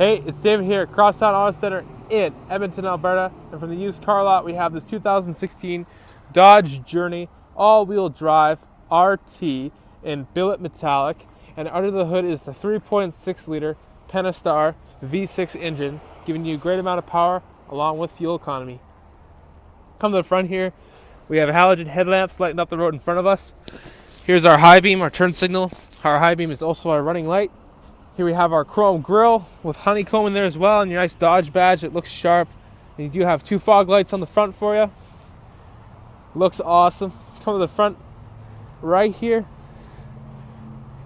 Hey, it's David here at Crosstown Auto Centre in Edmonton, Alberta. And from the used car lot, we have this 2016 Dodge Journey all-wheel drive RT in Billet Metallic. And under the hood is the 3.6 liter Pentastar V6 engine, giving you a great amount of power along with fuel economy. Come to the front here, we have halogen headlamps lighting up the road in front of us. Here's our high beam, our turn signal. Our high beam is also our running light. Here we have our chrome grille with honeycomb in there as well, and your nice Dodge badge. It looks sharp. And you do have two fog lights on the front for you. Looks awesome. Come to the front right here.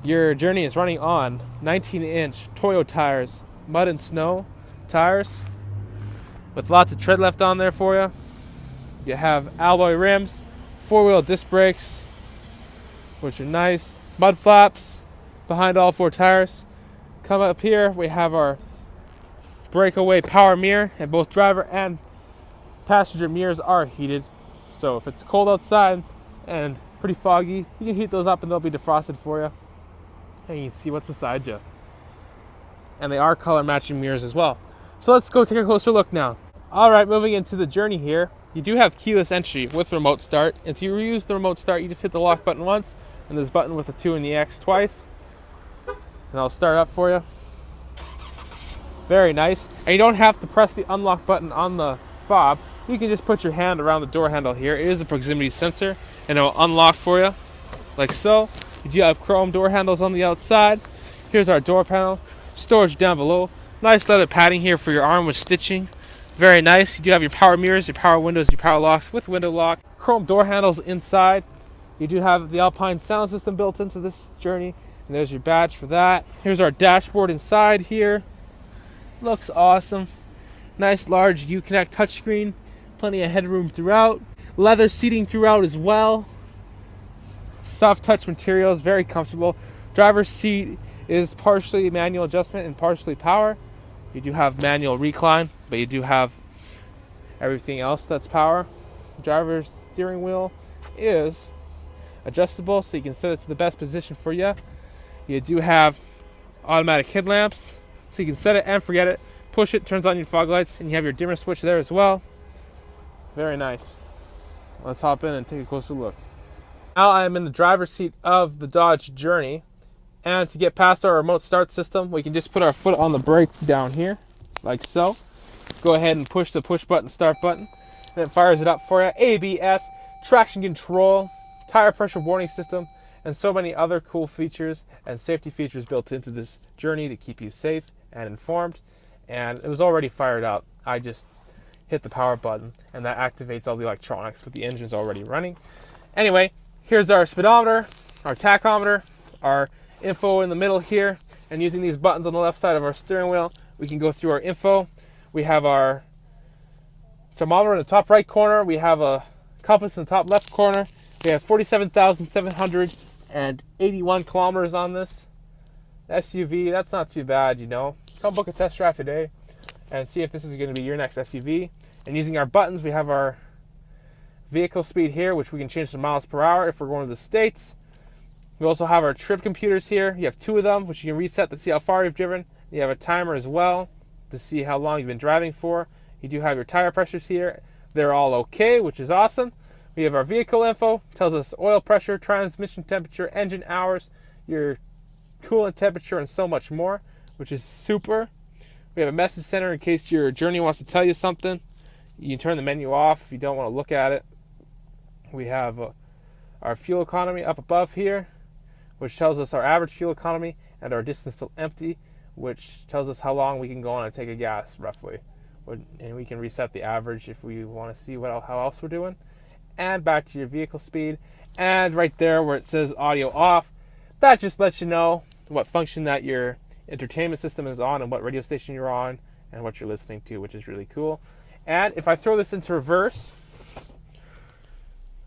Your Journey is running on 19-inch Toyo tires, mud and snow tires, with lots of tread left on there for you. You have alloy rims, four-wheel disc brakes, which are nice. Mud flaps behind all four tires. Come up here, we have our breakaway power mirror, and both driver and passenger mirrors are heated. So if it's cold outside and pretty foggy, you can heat those up and they'll be defrosted for you. And you can see what's beside you. And they are color matching mirrors as well. So let's go take a closer look now. Alright, moving into the Journey here. You do have keyless entry with remote start. And to use the remote start, you just hit the lock button once, and this button with the 2 and the X twice. And I'll start up for you. Very nice. And you don't have to press the unlock button on the fob. You can just put your hand around the door handle here. It is a proximity sensor, and it will unlock for you, like so. You do have chrome door handles on the outside. Here's our door panel. Storage down below. Nice leather padding here for your arm with stitching. Very nice. You do have your power mirrors, your power windows, your power locks with window lock. Chrome door handles inside. You do have the Alpine sound system built into this Journey. And there's your badge for that. Here's our dashboard inside here. Looks awesome. Nice large Uconnect touchscreen. Plenty of headroom throughout. Leather seating throughout as well. Soft touch materials, very comfortable. Driver's seat is partially manual adjustment and partially power. You do have manual recline, but you do have everything else that's power. Driver's steering wheel is adjustable, so you can set it to the best position for you. You do have automatic headlamps, so you can set it and forget it. Push it, turns on your fog lights, and you have your dimmer switch there as well. Very nice. Let's hop in and take a closer look. Now I am in the driver's seat of the Dodge Journey, and to get past our remote start system, we can just put our foot on the brake down here, like so. Go ahead and push the push button, start button, and it fires it up for you. ABS, traction control, tire pressure warning system, and so many other cool features and safety features built into this Journey to keep you safe and informed. And it was already fired up. I just hit the power button, and that activates all the electronics, but the engine's already running. Anyway, here's our speedometer, our tachometer, our info in the middle here, and using these buttons on the left side of our steering wheel, we can go through our info. We have our thermometer in the top right corner. We have a compass in the top left corner. We have 47,781 kilometers on this SUV. That's not too bad, you know. Come book a test drive today and see if this is going to be your next SUV. And using our buttons, we have our vehicle speed here, which we can change to miles per hour if we're going to the States. We also have our trip computers here. You have 2 of them, which you can reset to see how far you've driven. You have a timer as well to see how long you've been driving for. You do have your tire pressures here. They're all okay, which is awesome. We have our vehicle info, tells us oil pressure, transmission temperature, engine hours, your coolant temperature, and so much more, which is super. We have a message center in case your Journey wants to tell you something. You can turn the menu off if you don't want to look at it. We have our fuel economy up above here, which tells us our average fuel economy, and our distance till empty, which tells us how long we can go on a tank of gas, roughly. And we can reset the average if we want to see how else we're doing. And back to your vehicle speed. And right there where it says audio off, that just lets you know what function that your entertainment system is on and what radio station you're on and what you're listening to, which is really cool. And if I throw this into reverse,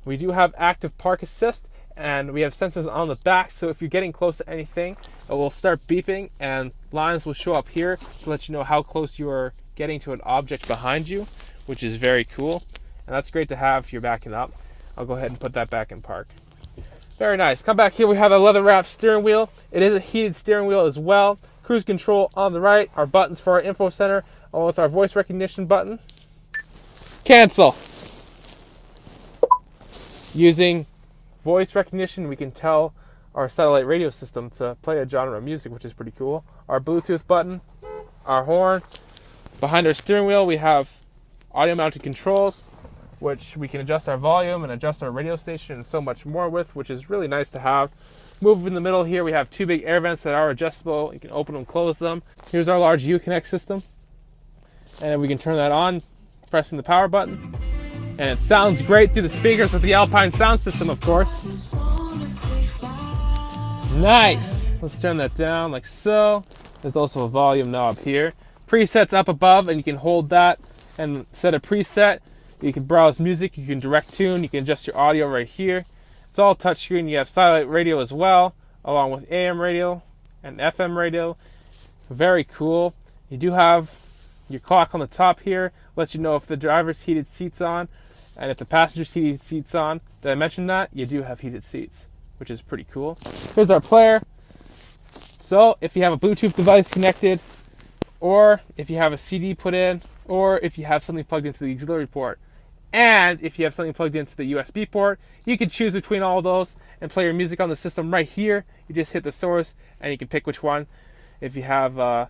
we do have active park assist, and we have sensors on the back, so if you're getting close to anything, it will start beeping and lines will show up here to let you know how close you are getting to an object behind you, which is very cool. And that's great to have if you're backing up. I'll go ahead and put that back in park. Very nice. Come back here, we have a leather wrapped steering wheel. It is a heated steering wheel as well. cruise control on the right, our buttons for our info center, along with our voice recognition button. Cancel. Using voice recognition, we can tell our satellite radio system to play a genre of music, which is pretty cool. Our Bluetooth button, our horn. Behind our steering wheel, we have audio mounted controls, which we can adjust our volume and adjust our radio station and so much more with, which is really nice to have. Move in the middle here, we have two big air vents that are adjustable. You can open and close them. Here's our large Uconnect system. And we can turn that on, pressing the power button. And it sounds great through the speakers with the Alpine sound system, of course. Nice. Let's turn that down like so. There's also a volume knob here. Presets up above, and you can hold that and set a preset. You can browse music, you can direct tune, you can adjust your audio right here. It's all touchscreen. You have satellite radio as well, along with AM radio and FM radio. Very cool. You do have your clock on the top here, lets you know if the driver's heated seat's on, and if the passenger's heated seat's on. Did I mention that? You do have heated seats, which is pretty cool. Here's our player. So if you have a Bluetooth device connected, or if you have a CD put in, or if you have something plugged into the auxiliary port, and if you have something plugged into the USB port, you can choose between all of those and play your music on the system right here. You just hit the source and you can pick which one if you have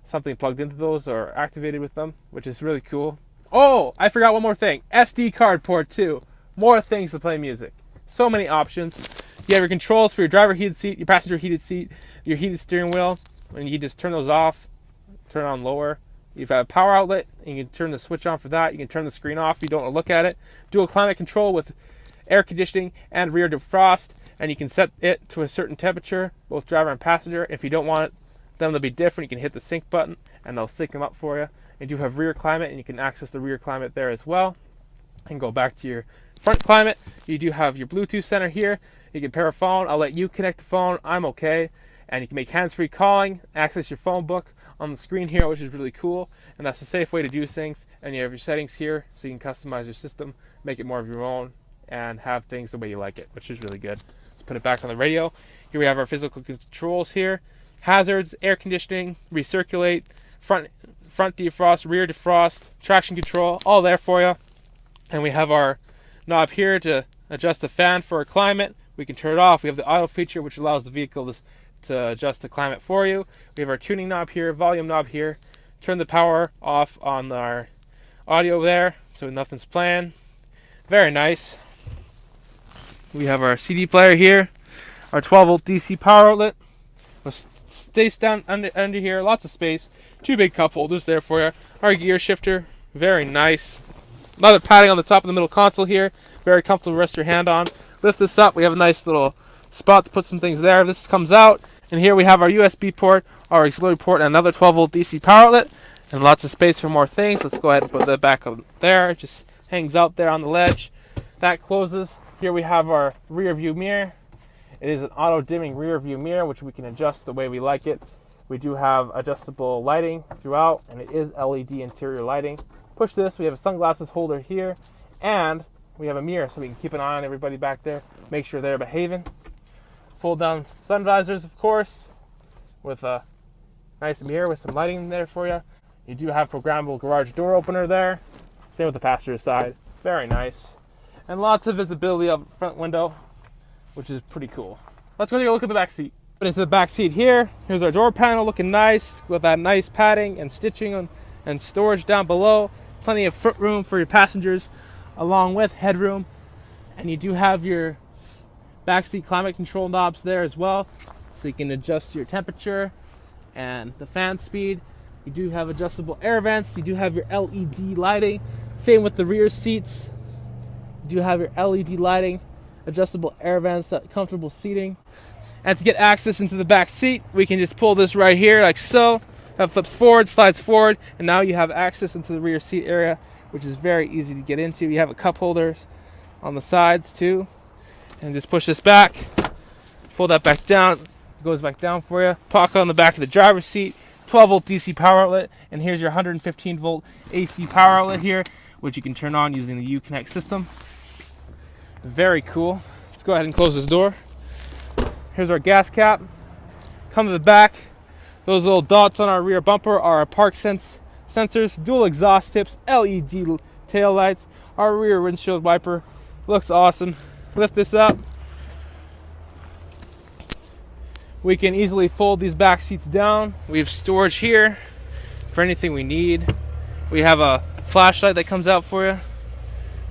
something plugged into those or activated with them, which is really cool. Oh, I forgot one more thing. SD card port too. More things to play music. So many options. You have your controls for your driver heated seat, your passenger heated seat, your heated steering wheel, and you can just turn those off, turn on lower. You've got a power outlet, and you can turn the switch on for that. You can turn the screen off if you don't want to look at it. Dual climate control with air conditioning and rear defrost, and you can set it to a certain temperature, both driver and passenger. If you don't want them to be different, you can hit the sync button, and they'll sync them up for you. You do have rear climate, and you can access the rear climate there as well. And go back to your front climate. You do have your Bluetooth center here. You can pair a phone. I'll let you connect the phone. I'm okay. And you can make hands-free calling, access your phone book on the screen here, which is really cool. And that's a safe way to do things. And you have your settings here, so you can customize your system, make it more of your own, and have things the way you like it, which is really good. Let's put it back on the radio. Here we have our physical controls here. Hazards, air conditioning, recirculate, front defrost, rear defrost, traction control, all there for you. And we have our knob here to adjust the fan for our climate. We can turn it off. We have the auto feature, which allows the vehicle to adjust the climate for you. We have our tuning knob here, volume knob here. Turn the power off on our audio there, so nothing's playing. Very nice. We have our CD player here, our 12-volt DC power outlet. Stays down under here, lots of space. Two big cup holders there for you. Our gear shifter, very nice. Another padding on the top of the middle console here. Very comfortable to rest your hand on. Lift this up, we have a nice little spot to put some things there. This comes out, and here we have our USB port, our auxiliary port, and another 12-volt DC power outlet, and lots of space for more things. Let's go ahead and put that back up there. It just hangs out there on the ledge. That closes. Here we have our rear view mirror. It is an auto-dimming rear view mirror, which we can adjust the way we like it. We do have adjustable lighting throughout, and it is LED interior lighting. Push this, we have a sunglasses holder here, and we have a mirror so we can keep an eye on everybody back there, make sure they're behaving. Fold down sun visors, of course, with a nice mirror with some lighting there for you. You do have programmable garage door opener there. Same with the passenger side. Very nice. And lots of visibility up front window, which is pretty cool. Let's go take a look at the back seat. But into the back seat here, here's our door panel looking nice with that nice padding and stitching and storage down below. Plenty of foot room for your passengers, along with headroom. And you do have your backseat climate control knobs there as well, so you can adjust your temperature and the fan speed. You do have adjustable air vents. You do have your LED lighting. Same with the rear seats. You do have your LED lighting, adjustable air vents, comfortable seating. And to get access into the back seat, we can just pull this right here like so. That flips forward, slides forward, and now you have access into the rear seat area, which is very easy to get into. You have a cup holders on the sides too. And just push this back, fold that back down, it goes back down for you. Pocket on the back of the driver's seat, 12-volt DC power outlet, and here's your 115-volt AC power outlet here, which you can turn on using the Uconnect system. Very cool. Let's go ahead and close this door. Here's our gas cap. Come to the back, Those little dots on our rear bumper are our ParkSense sensors, dual exhaust tips, LED tail lights. Our rear windshield wiper looks awesome. Lift this up. We can easily fold these back seats down. We have storage here for anything we need. We have a flashlight that comes out for you,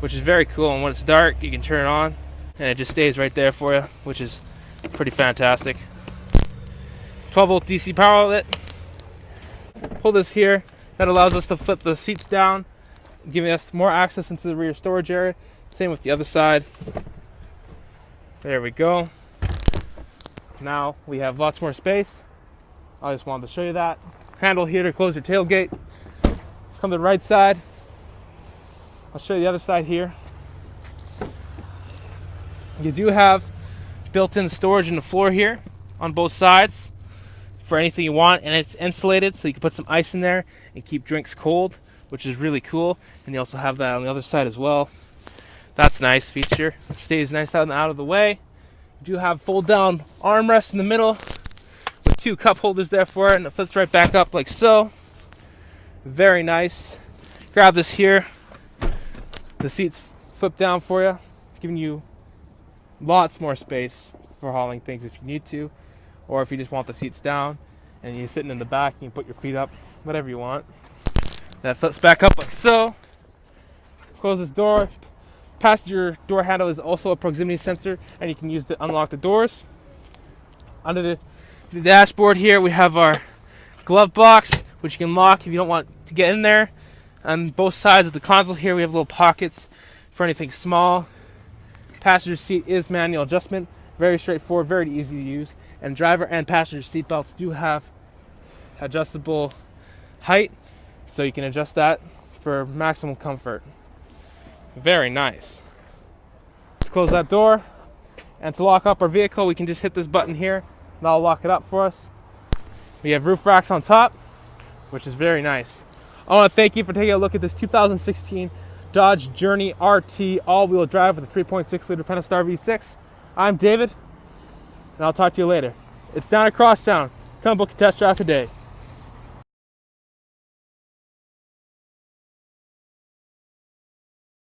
which is very cool. And when it's dark, you can turn it on and it just stays right there for you, which is pretty fantastic. 12-volt DC power outlet. Pull this here. That allows us to flip the seats down, giving us more access into the rear storage area. Same with the other side. There we go. Now we have lots more space. I just wanted to show you that. Handle here to close your tailgate. Come to the right side. I'll show you the other side here. You do have built-in storage in the floor here on both sides for anything you want, and it's insulated so you can put some ice in there and keep drinks cold, which is really cool. And you also have that on the other side as well. That's a nice feature. Stays nice out of the way. You do have fold down armrests in the middle with 2 cup holders there for it, and it flips right back up like so. Very nice. Grab this here. The seats flip down for you, giving you lots more space for hauling things if you need to, or if you just want the seats down and you're sitting in the back, you can put your feet up, whatever you want. That flips back up like so. Close this door. Passenger door handle is also a proximity sensor, and you can use it to unlock the doors. Under the dashboard here, we have our glove box, which you can lock if you don't want to get in there. On both sides of the console here, we have little pockets for anything small. Passenger seat is manual adjustment. Very straightforward, very easy to use. And driver and passenger seat belts do have adjustable height, so you can adjust that for maximum comfort. Very nice. Let's close that door. And to lock up our vehicle, we can just hit this button here, and that'll lock it up for us. We have roof racks on top, which is very nice. I want to thank you for taking a look at this 2016 Dodge Journey RT all-wheel drive with a 3.6-liter Pentastar V6. I'm David, and I'll talk to you later. It's down at Crosstown. Come book a test drive today.